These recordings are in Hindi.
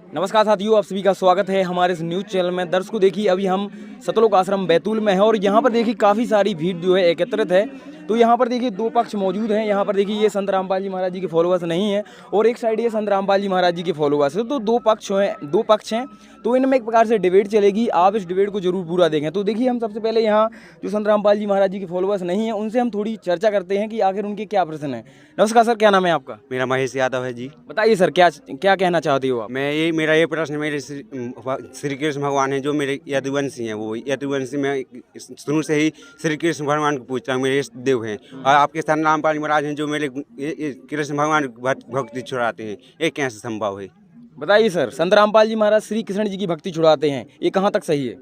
नमस्कार साथियों, आप सभी का स्वागत है हमारे इस न्यूज़ चैनल में। दर्शकों देखिए, अभी हम सतलोक आश्रम बैतूल में है और यहाँ पर देखिए काफ़ी सारी भीड़ जो है एकत्रित है। तो यहाँ पर देखिए दो पक्ष मौजूद हैं। यहाँ पर देखिए ये संत रामपाल जी महाराज जी के फॉलोअर्स नहीं हैं और एक साइड ये संत रामपाल जी महाराज जी के फॉलोअर्स हैं। तो दो पक्ष हैं तो इनमें एक प्रकार से डिबेट चलेगी। आप इस डिबेट को जरूर पूरा देखें। तो देखिए, हम सबसे पहले यहाँ जो संत रामपाल जी महाराज जी के फॉलोअर्स नहीं हैं उनसे हम थोड़ी चर्चा करते हैं कि आखिर उनके क्या प्रश्न हैं। नमस्कार सर, क्या नाम है आपका? मेरा महेश यादव है जी। बताइए सर, क्या कहना चाहते हो आप? मेरा ये प्रश्न मेरे श्री कृष्ण भगवान है जो मेरे यदुवंशी हैं। वो यदुवंशी में शुरू से ही श्री कृष्ण भगवान को पूछता हूँ, मेरे इष्ट देव हैं। और आपके संत रामपाल महाराज हैं जो मेरे कृष्ण भगवान भक्ति छुड़ाते हैं। ये कैसे संभव है? बताइए सर, संत रामपाल जी महाराज श्री कृष्ण जी की भक्ति छुड़ाते हैं, ये कहाँ तक सही है?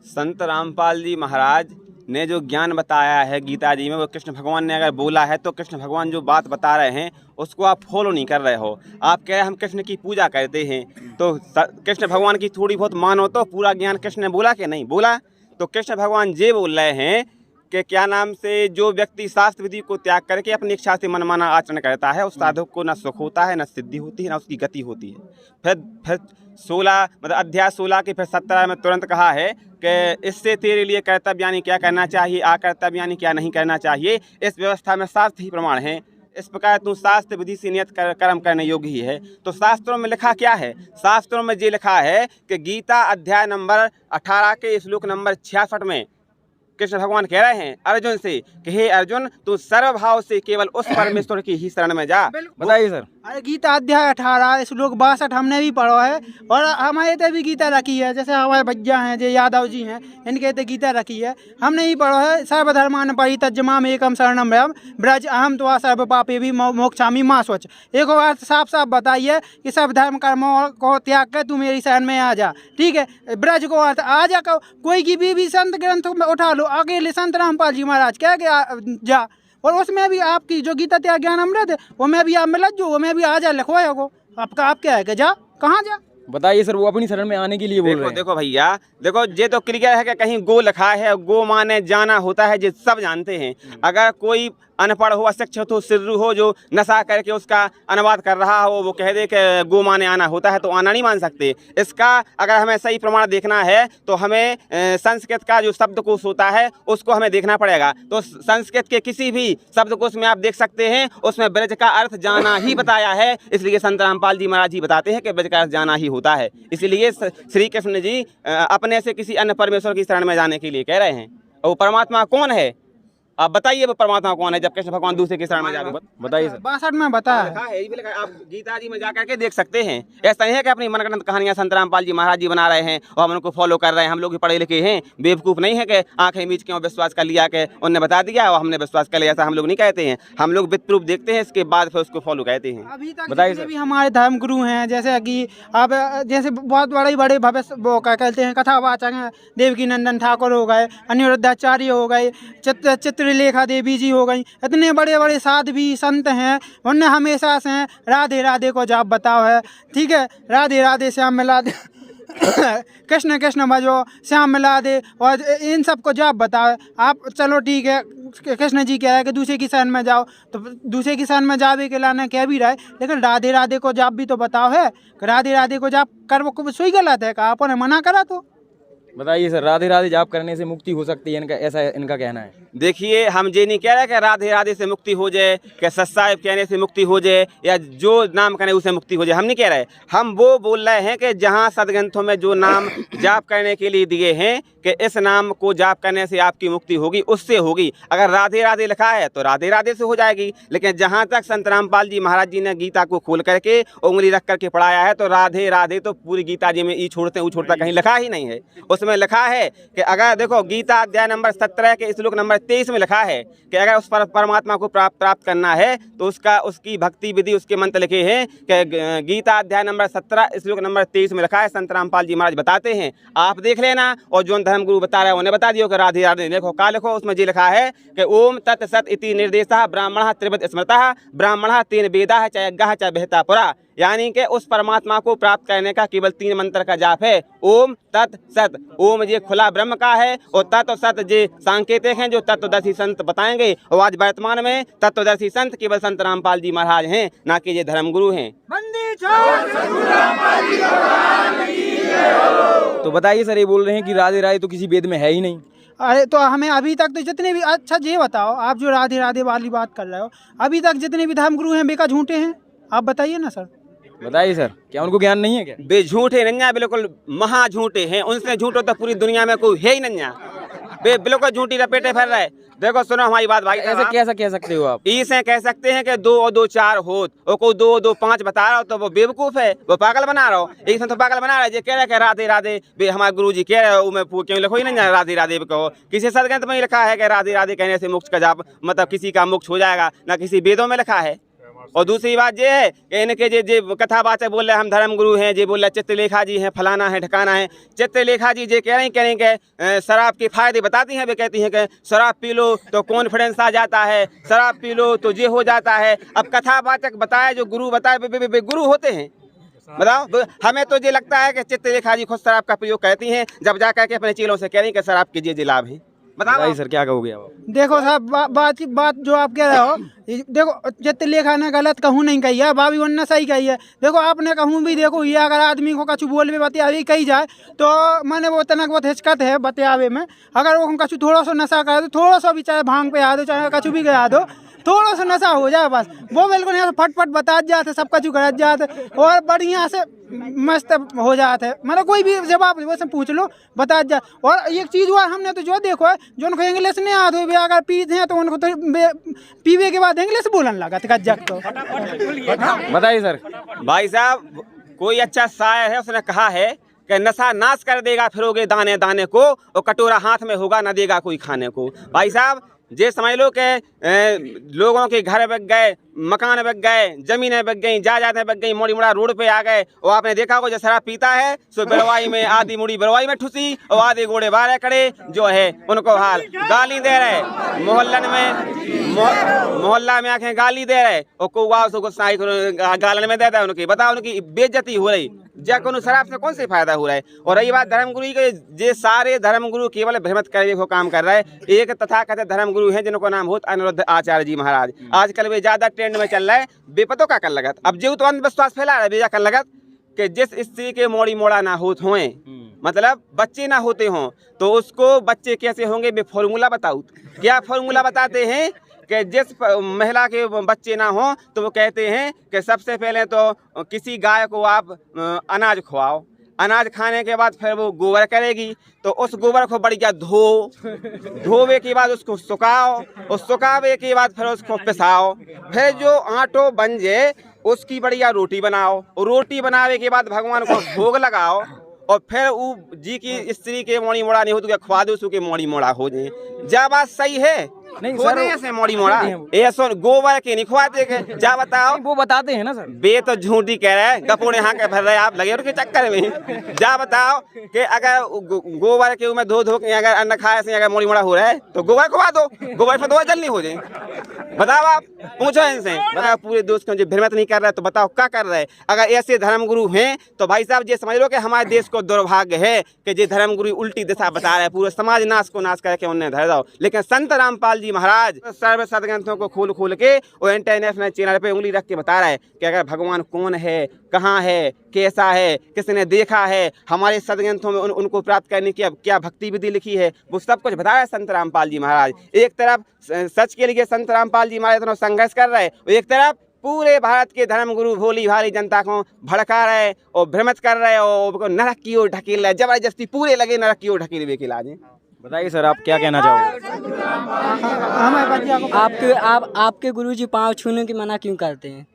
संत रामपाल जी महाराज ने जो ज्ञान बताया है गीता जी में, वो कृष्ण भगवान ने अगर बोला है तो कृष्ण भगवान जो बात बता रहे हैं उसको आप फॉलो नहीं कर रहे हो। आप कह रहे हम कृष्ण की पूजा करते हैं, तो कृष्ण भगवान की थोड़ी बहुत मानो तो पूरा ज्ञान कृष्ण ने बोला कि नहीं बोला? तो कृष्ण भगवान ये बोल रहे हैं कि क्या नाम से जो व्यक्ति शास्त्र विधि को त्याग करके अपनी इच्छा से मनमाना आचरण करता है उस साधक को न सुख होता है, न सिद्धि होती है, न उसकी गति होती है। फिर 16 मतलब अध्याय 16 के फिर 17 में तुरंत कहा है कि इससे तेरे लिए कर्तव्य यानी क्या करना चाहिए, अकर्तव्य यानी क्या नहीं करना चाहिए। इस व्यवस्था में शास्त्र ही प्रमाण है। इस प्रकार तू शास्त्र विधि से नियत कर्म करने योग्य ही है। तो शास्त्रों में लिखा क्या है? शास्त्रों में ये लिखा है कि गीता अध्याय नंबर 18 के श्लोक नंबर 66 में कृष्ण भगवान कह रहे हैं अर्जुन से कि हे अर्जुन, तू सर्वभाव से केवल उस परमेश्वर की ही शरण में जा। बताइए सर। अरे गीता अध्याय 18 श्लोक 62 हमने भी पढ़ा है और हमारे ते भी गीता रखी है। जैसे हमारे भैया हैं जो यादव जी हैं, इनके ते गीता रखी है, हमने भी पढ़ा है। सर्वधर्मान परित्यज्य एकम शरणम ब्रज अहम त्वा सर्व पापे भी मोक्षामि मा स्वच्छ। एक बात साफ साफ बताइए कि सब धर्म कर्मों को त्याग कर तू मेरी शरण में आ जा। ठीक है, ब्रज को अर्थ आ जा। कोई की भी संत ग्रंथ में उठा लो, अकेले संत रामपाल जी महाराज क्या जा, और उसमें भी आपकी जो गीता त्याग ज्ञान अमृत है वो में भी आप मिलत जो, वो में भी आ जा लिखवाया को। आपका आप क्या है कि जा, कहाँ जा? बताइए सर, वो अपनी शरण में आने के लिए बोल रहे हैं। देखो भैया, देखो ये तो क्लियर है कि कहीं गो लिखा है, गो माने जाना होता है, ये सब जानते हैं। अगर कोई अनपढ़ हो, अशिक्षित हो, सिर्रू हो, जो नशा करके उसका अनुवाद कर रहा हो, वो कह दे कि गो माने आना होता है, तो आना नहीं मान सकते। इसका अगर हमें सही प्रमाण देखना है तो हमें संस्कृत का जो शब्दकोश होता है उसको हमें देखना पड़ेगा। तो संस्कृत के किसी भी शब्दकोश में आप देख सकते हैं, उसमें ब्रज का अर्थ जाना ही बताया है। इसलिए संत रामपाल जी महाराज जी बताते हैं कि ब्रज का अर्थ जाना ही होता है। इसलिए श्री कृष्ण जी अपने से किसी अन्य परमेश्वर की शरण में जाने के लिए कह रहे हैं। और वो परमात्मा कौन है? आप बताइए वो परमात्मा कौन है जब कृष्ण भगवान दूसरे की शरण में जावे? बताइए सर। 62 में बताया है, ये भी लिखा है। आप गीता जी में जाकर के देख सकते हैं। ऐसा नहीं है कि अपनी मनगढ़ंत कहानियां संत रामपाल जी महाराज जी बना रहे हैं और हम उनको फॉलो कर रहे हैं। हम लोग भी पढ़े लिखे हैं, बेवकूफ़ नहीं है कि आंखें मीच के विश्वास कर लिया कि उन्होंने बता दिया और हमने विश्वास कर लिया। ऐसा हम लोग नहीं कहते हैं। हम लोग विद प्रूफ देखते हैं, इसके बाद फिर उसको फॉलो कहते हैं। अभी तक बताइए जितने भी हमारे धर्म गुरु हैं, जैसे कि अब जैसे बहुत बड़े भविष्य वो क्या कहते हैं कथावाचक हैं, देवकी नंदन ठाकुर हो गए, अनिरुद्धाचार्य हो गए, चित्रलेखा देवी जी हो गई, इतने बड़े बड़े साध्वी संत हैं। उनने हमेशा से राधे राधे को जाप बताओ है। ठीक है, राधे राधे श्याम मिला दे कृष्ण कृष्ण भजो श्याम मिला दे, और इन सब को जाप बताओ आप। चलो ठीक है, कृष्ण जी कह रहे हैं कि दूसरे की शरण में जाओ, तो दूसरे की शरण में जावे के लाना कह भी रहा है, लेकिन राधे राधे को जाप भी तो बताओ है। राधे राधे को जाप कर वो सही गलत है, कहा आपने मना करा तो? बताइए सर, राधे राधे जाप करने से मुक्ति हो सकती है, इनका ऐसा इनका कहना है। देखिए, हम ये नहीं कह रहे कि राधे राधे से मुक्ति हो जाए, कि सत्साहिब कहने से मुक्ति हो जाए, या जो नाम कहने उसे मुक्ति हो जाए, हम नहीं कह रहे। हम वो बोल रहे हैं कि जहाँ सदग्रंथों में जो नाम जाप करने के लिए दिए हैं कि इस नाम को जाप करने से आपकी मुक्ति होगी, उससे होगी। अगर राधे राधे लिखा है तो राधे राधे से हो जाएगी। लेकिन जहाँ तक संत रामपाल जी महाराज जी ने गीता को खोल करके उंगली रख करके पढ़ाया है, तो राधे राधे तो पूरी गीता जी में ई छोड़ते वो छोड़ता कहीं लिखा ही नहीं है। उसमें लिखा है कि अगर देखो गीता अध्याय नंबर 17 के श्लोक नंबर 23 में लिखा है कि अगर उस परमात्मा को प्राप्त करना है तो उसकी भक्ति विधि, उसके मंत्र लिखे हैं कि गीता अध्याय नंबर 17 श्लोक नंबर 23 में लिखा है। संत रामपाल जी महाराज बताते हैं, आप देख लेना। और जो धर्म गुरु बता रहे हैं उन्हें बता दियो कि राधे राधे देखो का लिखो। उसमें जी लिखा है कि ओम तत् सत इति निर्देशः ब्राह्मणः त्रिविध स्मृतः ब्राह्मणः तेन वेदाः च यज्ञः च विहितः पुरा। यानी कि उस परमात्मा को प्राप्त करने का केवल 3 मंत्र का जाप है, ओम तत् सत। ओम ये खुला ब्रह्म का है और तत् और सत ये सांकेतिक हैं जो तत्वदर्शी संत बताएंगे। और आज वर्तमान में तत्वदर्शी संत केवल संत रामपाल जी महाराज हैं, ना कि ये धर्मगुरु हैं। तो बताइए सर, ये बोल रहे हैं कि राधे राधे तो किसी वेद में है ही नहीं। अरे तो हमें अभी तक तो जितने भी, अच्छा ये बताओ, आप जो राधे राधे वाली बात कर रहे हो, अभी तक जितने भी धर्मगुरु हैं बेका झूठे हैं? आप बताइए ना सर। बताइए सर, क्या उनको ज्ञान नहीं है क्या? बे झूठे नन्या, बिल्कुल महा झूठे हैं। उनसे झूठो तो पूरी दुनिया में कोई है ही नन्या। बे बिल्कुल झूठी लपेटे फिर रहे। देखो सुनो हमारी बात भाई, ऐसे कैसा कह सकते हो आप? इसे कह सकते हैं कि 2 और 2 4 होत, और कोई 2 और 2 5 बता रहा हो तो वो बेवकूफ है, वो पागल बना रहा हो। एक तो पागल बना रहा है, ये कह रहा है कि राधे राधे, बे हमारे गुरुजी कह रहे हो, मैं क्यों लिखो ही नहीं राधे राधे कहो। किसी सदग्रंथ में लिखा है कि राधे राधे कहने से मोक्ष का जाप, मतलब किसी का मोक्ष हो जाएगा, ना किसी वेदों में लिखा है। और दूसरी बात ये है कि इनके जे कथावाचक बोल रहे हैं हम धर्म गुरु हैं, जे बोल रहे चित्रलेखा जी हैं, फलाना है ठिकाना है। चित्रलेखा जी जे कह रहे हैं कि शराब के फायदे बताती हैं, वे कहती हैं कि शराब पी लो तो कॉन्फिडेंस आ जाता है, शराब पी लो तो ये हो जाता है। अब कथावाचक बताए, जो गुरु बताए, वे गुरु होते हैं? बताओ। हमें तो ये लगता है कि चित्रलेखा जी खुद शराब का प्रयोग करती हैं, जब जा करके अपने चेलों से कह रही हैं कि शराब के ये लाभ हैं। बताइए सर, क्या कहोगे आप? देखो साहब, बात जो आप कह रहे हो, देखो चित्रलेखा ने गलत कहूँ नहीं कही है, भाभी उनने सही कही है। देखो आपने कहूँ भी, देखो ये अगर आदमी को कछु बोल भी बतियावे कही जाए तो मैंने वो तनक बहुत हिचकत है बतियावे में। अगर वो कछु थोड़ा सा नशा करे तो थोड़ा सा भी, चाहे भांग पे आ दो, चाहे कछु भी गया दो, थोड़ा सा नशा हो जाए बस, वो बिल्कुल यहाँ से फटफट बता जाते, सब कछु कर जाते और बढ़िया से मस्त हो जाते। मतलब कोई भी जवाब वैसे पूछ लो बता जा। और एक चीज़ हुआ, हमने तो जो देखो है, जो उनको इंग्लिश नहीं आती हुई अगर पीते हैं तो उनको तो पीवे के बाद इंग्लिश बोलने लगा गज्जक। तो बताइए सर। भाई साहब, कोई अच्छा शायर है, उसने कहा है कि नशा नाश कर देगा फिरोगे दाने दाने को, और कटोरा हाथ में होगा न देगा कोई खाने को। भाई साहब, ये समझ लो कि लोगों के घर बिक गए, मकान बिक गए, जमीनें बिक गई, जायदादें बिक गई, मोड़ी मुड़ा रोड पे आ गए। और आपने देखा होगा जो शराब पीता है सो बरवाई में आधी मुड़ी बरवाई में ठुसी और आधे घोड़े बारे खड़े जो है उनको हाल गाली दे रहे, मोहल्लन में मोहल्ला में आके गाली दे रहे, और कौवा उसको गुस्सा गालन में देता है उनकी। बताओ, उनकी बेइज्जती हो रही, जा कौन शराब से कौन से फायदा हो रहा है। और रही बात धर्मगुरु के, ये सारे धर्मगुरु केवल भ्रमित करने को काम कर रहा है। एक तथाकथित धर्मगुरु हैं जिनको नाम होता अनिरुद्ध आचार्य जी महाराज। आजकल वे ज्यादा ट्रेंड में चल रहा है, बेपतों का कर लगत। अब जो तो अंधविश्वास फैला रहा है बेजा कर लगत कि जिस स्त्री के मोड़ी मोड़ा ना होत होए, मतलब बच्चे ना होते हों, तो उसको बच्चे कैसे होंगे, वे फॉर्मूला बताओ। क्या फॉर्मूला बताते हैं कि जिस महिला के बच्चे ना हो तो वो कहते हैं कि सबसे पहले तो किसी गाय को आप अनाज खवाओ, अनाज खाने के बाद फिर वो गोबर करेगी, तो उस गोबर को बढ़िया धोवे के बाद उसको सुखाओ, और सुखावे के बाद फिर उसको पिसाओ, फिर जो आटो बन जाए उसकी बढ़िया रोटी बनाओ, और रोटी बनावे के बाद भगवान को भोग लगाओ, और फिर वो जी की स्त्री के मोड़ी मोड़ा नहीं हो तो क्या खवा दो उसके मोड़ी मोड़ा हो जाए। जा बात सही है? नहीं सर, ऐसे मोड़ी मोड़ा ऐसा गोबर के नहीं खुआते के, जा बताओ। वो बताते हैं ना सर। बे तो झूठी कह रहे हैं, गपोड़े हाँ के भर रहे आप लगे उनके चक्कर में। जा बताओ कि अगर गोबर के में धो के अगर अन्न खाए से अगर मोड़ी मोड़ा हो रहा है तो गोबर खुआ दो, गोबर पर 2 जल्दी हो जाए। बताओ, आप पूछो इनसे, बताओ पूरे दोस्त को जो भ्रमित नहीं कर रहा है तो बताओ क्या कर रहे हैं। अगर ऐसे धर्मगुरु हैं तो भाई साहब ये समझ लो कि हमारे देश को दुर्भाग्य है कि ये धर्मगुरु उल्टी दिशा बता रहे हैं, पूरे समाज नाश को नाश करके उन्हें धर दो। लेकिन संत रामपाल जी महाराज सर्व सदग्रंथों को खोल के और इंटरनेशनल चैनल पे उंगली रख के बता रहा है कि अगर भगवान कौन है, कहाँ है, कैसा है, किसने देखा है, हमारे सदग्रंथों में उनको प्राप्त करने की क्या भक्ति विधि लिखी है, वो सब कुछ बता रहा है संत रामपाल जी महाराज। एक तरफ सच के लिए संत रामपाल जी महाराज इतना संघर्ष कर रहे हैं, एक तरफ पूरे भारत के धर्मगुरु भोली भाली जनता को भड़का रहे और भ्रमित कर रहे और नरक की ओर ढकेल रहे, जबरदस्ती पूरे लगे नरक की ओर ढकेल के लाजे। बताइए सर, आप क्या कहना चाहोगे? आपके गुरुजी पाँव छूने की मना क्यों करते हैं?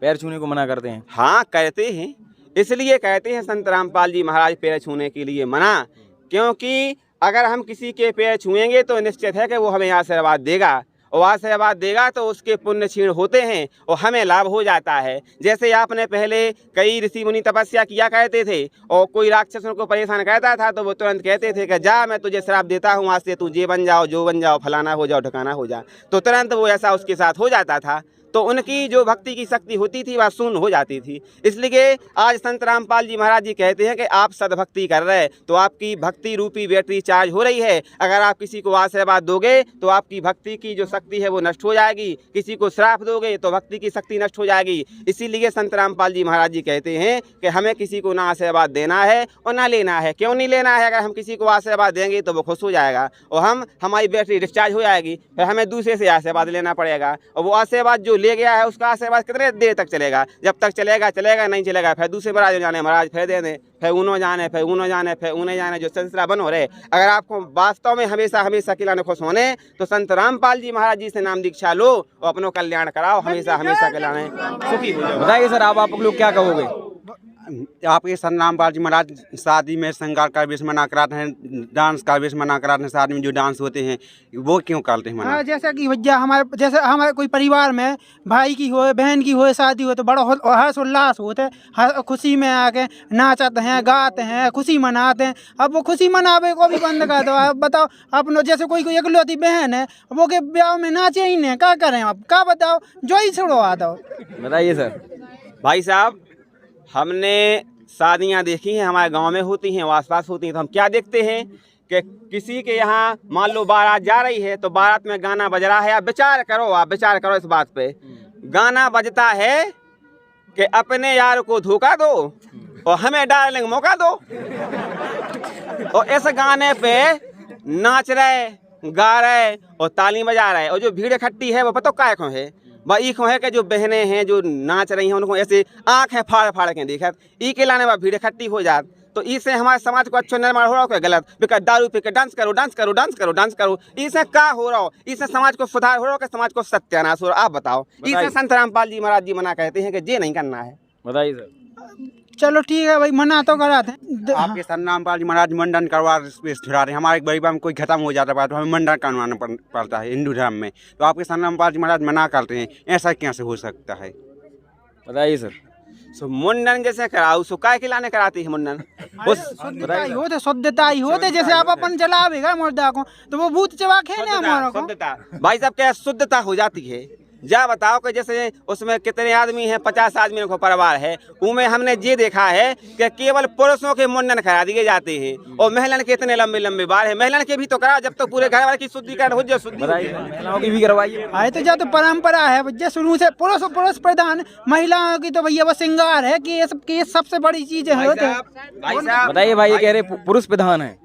पैर छूने को मना करते हैं? हाँ कहते हैं, इसलिए कहते हैं संत रामपाल जी महाराज पैर छूने के लिए मना, क्योंकि अगर हम किसी के पैर छुएंगे तो निश्चित है कि वो हमें आशीर्वाद देगा, और आशीर्वाद देगा तो उसके पुण्य क्षीण होते हैं और हमें लाभ हो जाता है। जैसे आपने पहले कई ऋषि मुनि तपस्या किया करते थे और कोई राक्षस उनको परेशान करता था तो वो तुरंत कहते थे कि जा मैं तुझे श्राप देता हूँ, आज से तू ये बन जाओ, जो बन जाओ, फलाना हो जाओ, ठिकाना हो जा, तो तुरंत वो ऐसा उसके साथ हो जाता था। तो उनकी जो भक्ति की शक्ति होती थी वह शून्य हो जाती थी। इसलिए आज संत रामपाल जी महाराज जी कहते हैं कि आप सदभक्ति कर रहे हैं तो आपकी भक्ति रूपी बैटरी चार्ज हो रही है। अगर आप किसी को आशीर्वाद दोगे तो आपकी भक्ति की जो शक्ति है वो नष्ट हो जाएगी, किसी को श्राप दोगे तो भक्ति की शक्ति नष्ट हो जाएगी। इसीलिए संत रामपाल जी महाराज जी कहते हैं कि हमें किसी को ना आशीर्वाद देना है और ना लेना है। क्यों नहीं लेना है? अगर हम किसी को आशीर्वाद देंगे तो वो खुश हो जाएगा और हमारी बैटरी डिस्चार्ज हो जाएगी, फिर हमें दूसरे से आशीर्वाद लेना पड़ेगा। और वो आशीर्वाद जो ले गया है उसका आशीर्वाद कितने देर तक चलेगा? जब तक चलेगा चलेगा, नहीं चलेगा फिर दूसरे महाराज जाने, महाराज फिर दे दें, फिर उन्हों जाने, फिर उन्हों जाने, फिर उन्हें जाने, जो सिलसिला बन हो रहे। अगर आपको वास्तव में हमेशा हमेशा खिलाने खुश होने तो संत रामपाल जी महाराज जी से नाम दीक्षा लो और अपनों कल्याण कराओ, हमेशा हमेशा खिलाने सुखी हो जाओ। बताइए सर, आप लोग क्या कहोगे? आपके संत रामपाल जी महाराज शादी में श्रृंगार का वेश मना कराते हैं, डांस का वेश मना कराते हैं, शादी में जो डांस होते हैं वो क्यों करते हैं मना? जैसे कि भैया हमारे कोई परिवार में भाई की हो, बहन की हो, शादी हो तो बड़ा हर्ष उल्लास होते हैं, खुशी में आके नाचते हैं, गाते हैं, खुशी मनाते हैं। अब वो खुशी मनावे को भी बंद कर दो। अब बताओ, अपनो जैसे कोई इकलौती बहन है वो के ब्याह में नाचे ही नहीं, क्या करें? अब क्या बताओ, जो ही छोड़ो आ दो। बताइए सर। भाई साहब, हमने शादियां देखी हैं, हमारे गांव में होती हैं, आसपास होती हैं, तो हम क्या देखते हैं कि किसी के यहाँ मान लो बारात जा रही है तो बारात में गाना बज रहा है। आप विचार करो इस बात पे। गाना बजता है कि अपने यार को धोखा दो और हमें डार्लिंग मौका दो, और इस गाने पे नाच रहे, गा रहे और ताली बजा रहे। और जो भीड़ इकट्ठी है वो पता काय क्यों है? वही क्यों है कि जो बहनें हैं जो नाच रही हैं उनको ऐसे आंखें फाड़ फाड़ के देखा, ई के लाने में भीड़ इकट्ठी हो जात। तो इससे हमारे समाज को अच्छा निर्माण हो रहा हो, गलत? बिकॉज दारू पी के डांस करो, डांस करो, डांस करो, डांस करो, इससे क्या हो रहा हो? इससे समाज को सुधार हो रहा हो कि समाज को सत्यानाश हो रहा? आप बताओ। इससे संत रामपाल जी महाराज जी मना कहते हैं कि ये नहीं करना है। बताइए सर। चलो ठीक है भाई, मना तो कराते हैं। आपके संत रामपाल जी महाराज मंडन करवा छुड़ा रहे हैं। हमारे परिवार में कोई खत्म हो जाता है तो हमें मंडन करवाना पड़ता है हिंदू धर्म में, तो आपके संत रामपाल जी महाराज मना करते हैं, ऐसा कैसे हो सकता है? बताइए सर। सो मुंडन जैसे कराओ, सो काय खिलाने कराती है मुंडन? शुद्धता ही होते, जैसे आप अपन जलावेगा मुर्दा को तो वो भूत चबा खेने हमारा को। शुद्धता भाई साहब क्या शुद्धता हो जाती है? जा बताओ कि जैसे उसमें कितने आदमी हैं, 50 आदमी का परिवार है, उनमें हमने ये देखा है कि केवल पुरुषों के मुंडन करा दिए जाते हैं और महिलाओं के इतने लंबे लंबे बाल हैं। महिलाओं के भी तो करा, जब तक पूरे घर वाले की शुद्धिकरण हो जाए। शुद्धि महिलाओं की भी करवाइए। आए तो जा तो परंपरा है भैया शुरू से, पुरुष प्रधान, महिलाओं की तो भैया वो श्रृंगार है कि ये सबसे बड़ी चीज है। बताइए भाई, ये कह रहे पुरुष प्रधान है।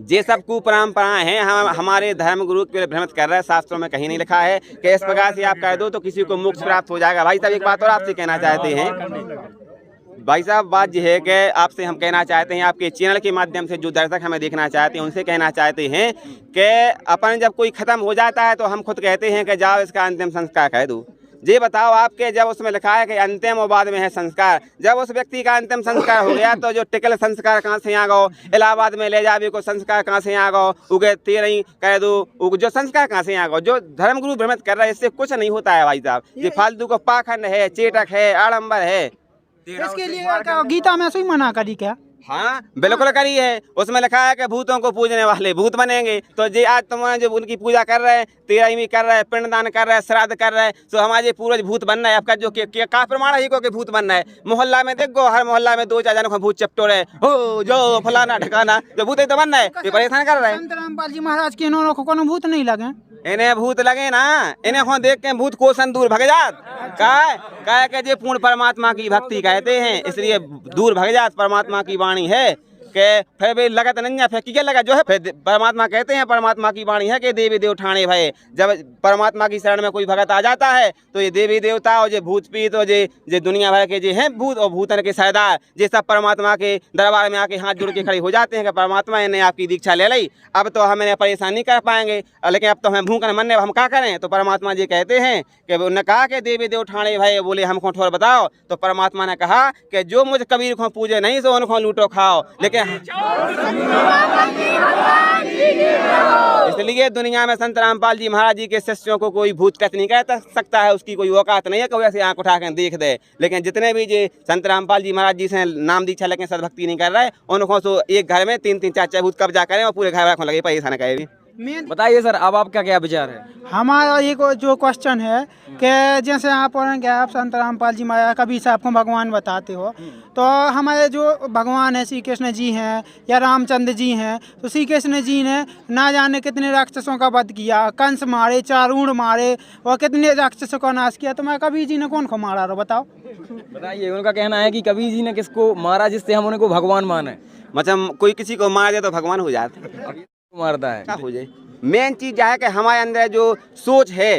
ये सब कुपरंपराएं हैं, हम हमारे धर्म गुरु के लिए भ्रमित कर रहे हैं। शास्त्रों में कहीं नहीं लिखा है कि इस प्रकार से आप कह दो तो किसी को मोक्ष प्राप्त हो जाएगा। भाई साहब एक बात और आपसे कहना चाहते हैं। भाई साहब बात यह है कि आपसे हम कहना चाहते हैं, आपके चैनल के माध्यम से जो दर्शक हमें देखना चाहते हैं उनसे कहना चाहते हैं कि अपन जब कोई ख़त्म हो जाता है तो हम खुद कहते हैं कि जाओ इसका अंतिम संस्कार कह दो। ये बताओ आपके जब उसमें लिखा है कि अंतिम और बाद में है संस्कार, जब उस व्यक्ति का अंतिम संस्कार हो गया तो जो टिकल संस्कार कहाँ से आ गो, इलाहाबाद में ले जावे को संस्कार कहाँ से आ गो, उगे तेरही कह दो, जो संस्कार कहाँ से आ गो? जो धर्मगुरु भ्रमित कर रहा है इससे कुछ नहीं होता है भाई साहब। ये फालतू को पाखंड है, चेटक है, आडंबर है। इसके लिए गीता में ऐसे ही मना करी क्या? हाँ बिल्कुल करी है, उसमें लिखा है कि भूतों को पूजने वाले भूत बनेंगे। तो जे आज तुम्हारे जो उनकी पूजा कर रहे हैं, तेरहवीं कर रहे हैं, पिंडदान कर रहे हैं, श्राद्ध कर रहे हैं, तो हमारे पूर्वज भूत बनना है। आपका जो क्या प्रमाण है को कि भूत बनना है? मोहल्ला में देखो, हर मोहल्ला में 2-4 जनों को भूत चपटो रहे हो, जो फलाना ठिकाना, जो भूत तो बनना है, ये परेशान कर रहे हैं। संत रामपाल जी महाराज के इन्होंने को कोनो भूत नहीं लगे, इन्हें भूत लगे ना, इन्हें को देख के भूत कोसन दूर भग जात। क्या के जे पूर्ण परमात्मा की भक्ति कहते हैं, इसलिए दूर भग जात। परमात्मा की वाणी है के फिर भी लगत नहीं फिर क्या लगा जो है। फिर परमात्मा कहते हैं, परमात्मा की वाणी है कि देवी देव ठाणे भय। जब परमात्मा की शरण में कोई भगत आ जाता है तो ये देवी देवता और ये भूत पीत और ये दुनिया भर के जो हैं भूत और भूतन के सरदार, ये सब परमात्मा के दरबार में आके हाथ जोड़ के खड़े हो जाते हैं कि परमात्मा ने आपकी दीक्षा ले ली, अब तो हमें परेशान नहीं कर पाएंगे, लेकिन अब तो हमें भूखन मनने, हम क्या करें? तो परमात्मा जी कहते हैं कि उन्होंने कहा कि देवी देव ठाणे भय, बोले हमको ठोर बताओ। तो परमात्मा ने कहा कि जो मुझ कबीर को पूजे नहीं सो उनको लूटो खाओ। लेकिन इसलिए दुनिया में संत रामपाल जी महाराज जी के शिष्यों को कोई भूत कच नहीं कह सकता है, उसकी कोई औकात नहीं है कोई ऐसे आंख उठा कर देख दे। लेकिन जितने भी जे संत रामपाल जी महाराज जी से नाम दीक्षा लेकिन सदभक्ति नहीं कर रहे, उनको तो एक घर में 3-3, 4-4 भूत कब्जा करें और पूरे घर वालों को लगे परेशान करे। मेन बताइए सर, अब आपका क्या विचार है? हमारा एक जो क्वेश्चन है कि जैसे आप पढ़ेंगे, आप संत रामपाल जी महाराज कभी से आपको भगवान बताते हो, तो हमारे जो भगवान है श्री कृष्ण जी हैं या रामचंद्र जी हैं, तो श्री कृष्ण जी ने ना जाने कितने राक्षसों का वध किया, कंस मारे, चारूण मारे और कितने राक्षसों का नाश किया। तो मैं कबीर जी ने कौन को मारा रहा बताओ? बताइए, उनका कहना है कि कबीर जी ने किसको मारा जिससे हम उनको भगवान माने? मतलब कोई किसी को मार दे तो भगवान हो जाता मारता है क्या हो जाए। मेन चीज क्या है कि हमारे अंदर जो सोच है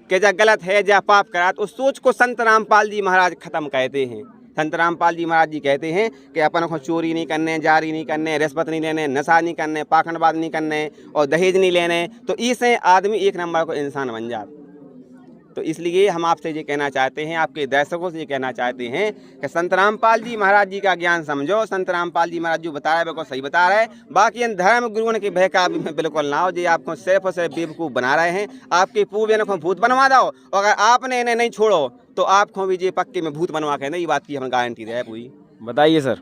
कि जा गलत है, जा पाप करा, तो उस सोच को संत रामपाल जी महाराज खत्म कहते हैं। संत रामपाल जी महाराज जी कहते हैं कि अपन को चोरी नहीं करने, जारी नहीं करने, रिश्वत नहीं लेने, नशा नहीं करने, पाखंडबाज नहीं करने और दहेज नहीं लेने, तो इससे आदमी एक नंबर को इंसान बन जाता। तो इसलिए हम आपसे ये कहना चाहते हैं, आपके दर्शकों से ये कहना चाहते हैं कि संत रामपाल जी महाराज जी का ज्ञान समझो। संत रामपाल जी महाराज जो बता रहे हैं बिल्कुल सही बता रहे हैं। बाकी इन धर्म गुरुओं के बहकावे में बिल्कुल ना हो, जो आपको सिर्फ और सिर्फ बेवकूफ़ बना रहे हैं। आपके पूर्वजों को भूत बनवा दो, और अगर आपने इन्हें नहीं छोड़ो तो आपको भी ये पक्के में भूत बनवा के, ये बात की हम गारंटी दे पूरी। बताइए सर।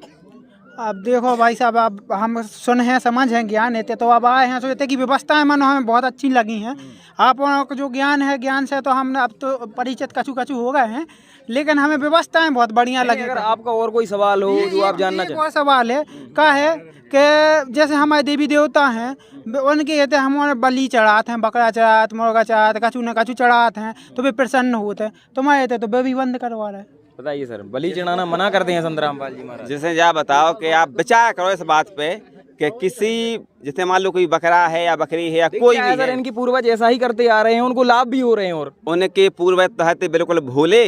अब देखो भाई साहब, अब हम सुन हैं, समझ हैं, ज्ञान है, तो अब आए हैं, सोचते कि व्यवस्थाएं मानो हमें बहुत अच्छी लगी हैं। आप को जो ज्ञान है, ज्ञान से तो हम अब तो परिचित कछु कछु हो गए हैं, लेकिन हमें व्यवस्थाएं बहुत बढ़िया लगी। अगर आपका और कोई सवाल हो जो आप जानना चाहें। और सवाल है का है कि जैसे हमारे देवी देवता हैं, उनके कहते हैं हमारे बलि चढ़ाते हैं, बकरा चढ़ाते, मुर्गा चढ़ाते, कछु न कछु चढ़ाते हैं, तो वे प्रसन्न होते हैं। तो मैं कहते तो वे भी बंद करवा रहे हैं। बताइए सर, बलि चढ़ाना मना करते हैं संत रामपाल जी महाराज। जैसे जा बताओ कि आप विचार करो इस बात पे कि किसी, जैसे मान लो कोई बकरा है या बकरी है या कोई भी सर, है, इनकी पूर्वज ऐसा ही करते आ रहे हैं, उनको लाभ भी हो रहे हैं। और उनके पूर्वज तो हते बिल्कुल भोले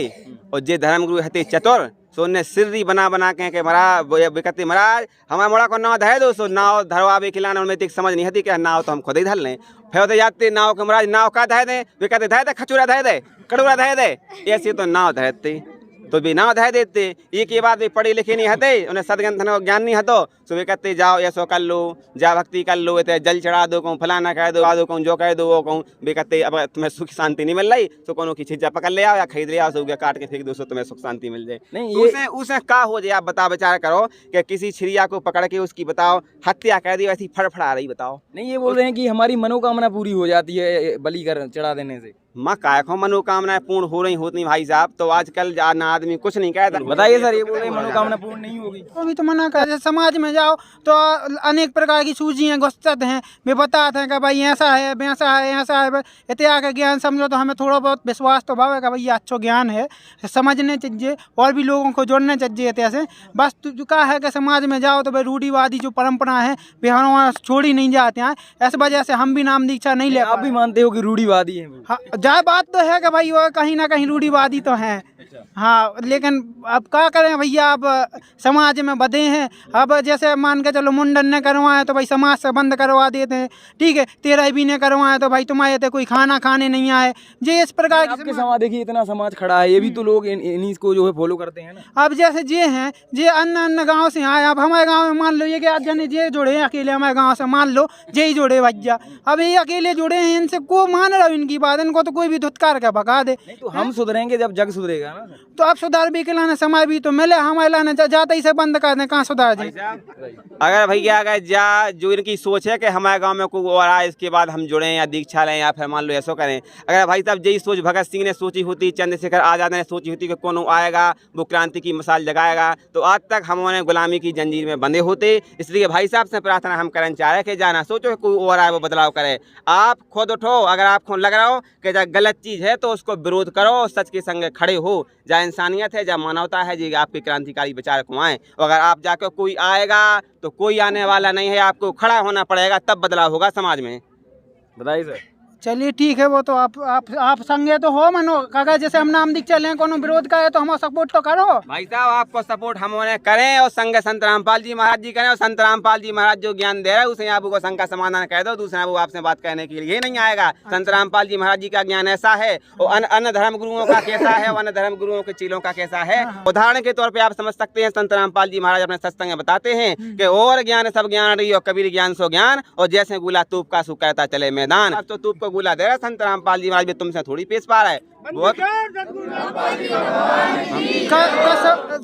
और जे धर्मगुरु हते चतुर, सो उन्हें सिर्री बना बना के महाराज महाराज हमारे मोड़ा को नाव धरे दो, सो नाव धरवावे खिलाना उनमें तो समझ नहीं आती कि नाव तो हम खुद ही धर लें। फिर होते जाते नाव के महाराज नाव का धरे दें, वे कहते धरे दे, खचूरा धरे दे, कड़ूरा धरे दे, ऐसे तो नाव धरते तो भी नाव धर देते। एक के बाद भी पढ़े लिखे नहीं हते, उन्हें सदग्रंथ ज्ञान नहीं हतो, सो वे कहते जाओ ऐसो कर लो, जा भक्ति कर लो, इतने जल चढ़ा दो, कहूँ फलाना कह दो, कहूँ जो कह दो वो कहूँ। वे कहते अब तुम्हें सुख शांति नहीं मिल रही तो कोनो की चीज़ पकड़ ले आओ या खरीद ले आओ, सो काट के फेंक दो, सो तुम्हें सुख शांति मिल जाए। नहीं, उसे उसे का हो जाए आप बता विचार करो कि किसी छिड़िया को पकड़ के उसकी बताओ हत्या कर दी, वैसी फड़फड़ा रही बताओ। नहीं, ये बोल रहे हैं कि हमारी मनोकामना पूरी हो जाती है बलि कर चढ़ा देने से। माँ काय को मनोकामनाएं पूर्ण हो रही होती भाई साहब, तो आजकल ना आदमी कुछ नहीं कहता। बताइए सर, ये बोल रहे हैं मनोकामना पूर्ण नहीं होगी। तो भी तो मना कर, समाज में जाओ तो अनेक प्रकार की सूझियाँ गुस्सत हैं, वे बताते हैं कि भाई ऐसा है, वैसा है, ऐसा है। इतिहास का ज्ञान समझो तो हमें थोड़ा बहुत विश्वास तो भाव है कि भाई अच्छा ज्ञान है, समझने चाहिए और भी लोगों को जोड़ना चाहिए इतिहास से। बस का है कि समाज में जाओ तो भाई रूढ़िवादी जो परंपरा है वे हमारा छोड़ी नहीं जाते हैं। इस वजह से हम भी नाम दीक्षा नहीं ले। आप भी मानते हो कि रूढ़िवादी है? हाँ, जाए बात तो है कि भाई वो कहीं ना कहीं रूढ़िवादी तो हैं। हाँ, लेकिन अब क्या करें भैया, अब समाज में बधे हैं। अब जैसे मान के चलो मुंडन ने करवाए तो भाई समाज से बंद करवा देते हैं, ठीक है। तेरह भी ने करवाए तो भाई तुम्हारे तो कोई खाना खाने नहीं आए, जे इस प्रकार की आपके समाज, देखिए इतना समाज खड़ा है, ये भी तो लोग इन्हीं को जो है फॉलो करते हैं ना। अब जैसे जे हैं, जे अन्य अन्य गांव से आए, अब हमारे गांव में मान लो ये कि आज जने जे जुड़े हैं अकेले हमारे गांव से, मान लो जे ही जुड़े भैया, अब ये अकेले जुड़े हैं, इनसे को मान रहा इनकी बात, इनको तो कोई भी धुतकार के भगा दे। नहीं, तो हम सुधरेंगे जब जग सुधरेगा ना। तो अब सुधार भी के लाने समय भी तो मिले, हमारे लाने जाते ही से बंद कर दें, कहाँ सुधार जी। अगर भैया अगर जा जो इनकी सोच है कि हमारे गांव में कोई और आए इसके बाद हम जुड़ें या दीक्षा लें या फिर मान लो ऐसा करें, अगर भाई साहब यही सोच भगत सिंह ने सोची होती, चंद्रशेखर आज़ाद ने सोची होती कि कौन आएगा वो क्रांति की मिसाल जगाएगा, तो आज तक हमारे गुलामी की जंजीर में बंधे होते। इसलिए भाई साहब से प्रार्थना हम करना चाह रहे हैं कि जाना सोचो कोई और आए वो बदलाव करे, आप खुद उठो। अगर आपको लग रहा हो कि जब गलत चीज़ है तो उसको विरोध करो, सच के संग खड़े हो। जहाँ इंसानियत है, जहाँ मानवता है, जी आपके क्रांतिकारी विचार को आए। अगर आप जाकर कोई आएगा तो कोई आने वाला नहीं है, आपको खड़ा होना पड़ेगा, तब बदलाव होगा समाज में। बताइए सर। चलिए ठीक है, वो तो आप संगे तो हो मनो, अगर जैसे हम नाम दिख चले कोनो विरोध का है तो हमारा सपोर्ट तो करो भाई साहब। आपको सपोर्ट हम उन्हें करें और संग संत रामपाल जी महाराज जी करें, और संत रामपाल जी महाराज जो ज्ञान दे रहे हैं उसे आपको संग का समाधान कह दो, दूसरा वो आपसे बात कहने के लिए नहीं आएगा। संत रामपाल जी महाराज जी का ज्ञान ऐसा है और अन्य धर्म गुरुओं का कैसा है और अन्य धर्म गुरुओं के चीलों का कैसा है। उदाहरण के तौर पर आप समझ सकते हैं, संत रामपाल जी महाराज अपने सत्संग में बताते हैं कि और ज्ञान सब ज्ञान रही और कबीर ज्ञान सो ज्ञान, और जैसे गुला तूप का सु कहता चले मैदान। अब तो तूप को बोला दे रहा संत रामपाल जी महाराज भी तुमसे थोड़ी पेश पा रहा है बहुत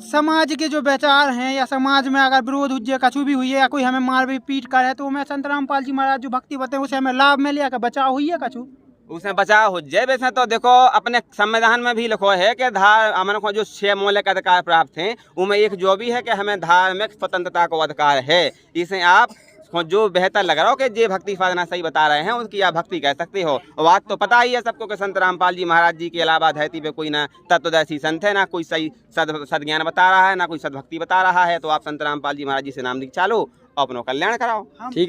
समाज के जो विचार हैं या समाज में अगर विरोध हुई कछु भी हुई है या कोई हमें मार भी पीट कर है तो मैं संत रामपाल जी महाराज जो भक्ति बताए उसे हमें लाभ मिले या बचाव हुई है कछु उसमें बचाव हो जाए। वैसे तो देखो अपने संविधान में भी लिखो है कि हमारे को जो 6 मौलिक अधिकार प्राप्त हैं उनमें एक जो भी है कि हमें धार्मिक स्वतंत्रता को अधिकार है। इसे आप जो बेहतर लग रहा हो कि जे भक्ति साधना सही बता रहे हैं उसकी आप भक्ति कह सकते हो। और बात तो पता ही है सबको कि संत रामपाल जी महाराज जी के अलावा धरती पे कोई ना तत्वदर्शी संत है, ना कोई सही सदज्ञान बता रहा है, ना कोई सदभक्ति बता रहा है। तो आप संत रामपाल जी महाराज जी से नाम लिख चालो, अपनों कल्याण कराओ। ठीक है।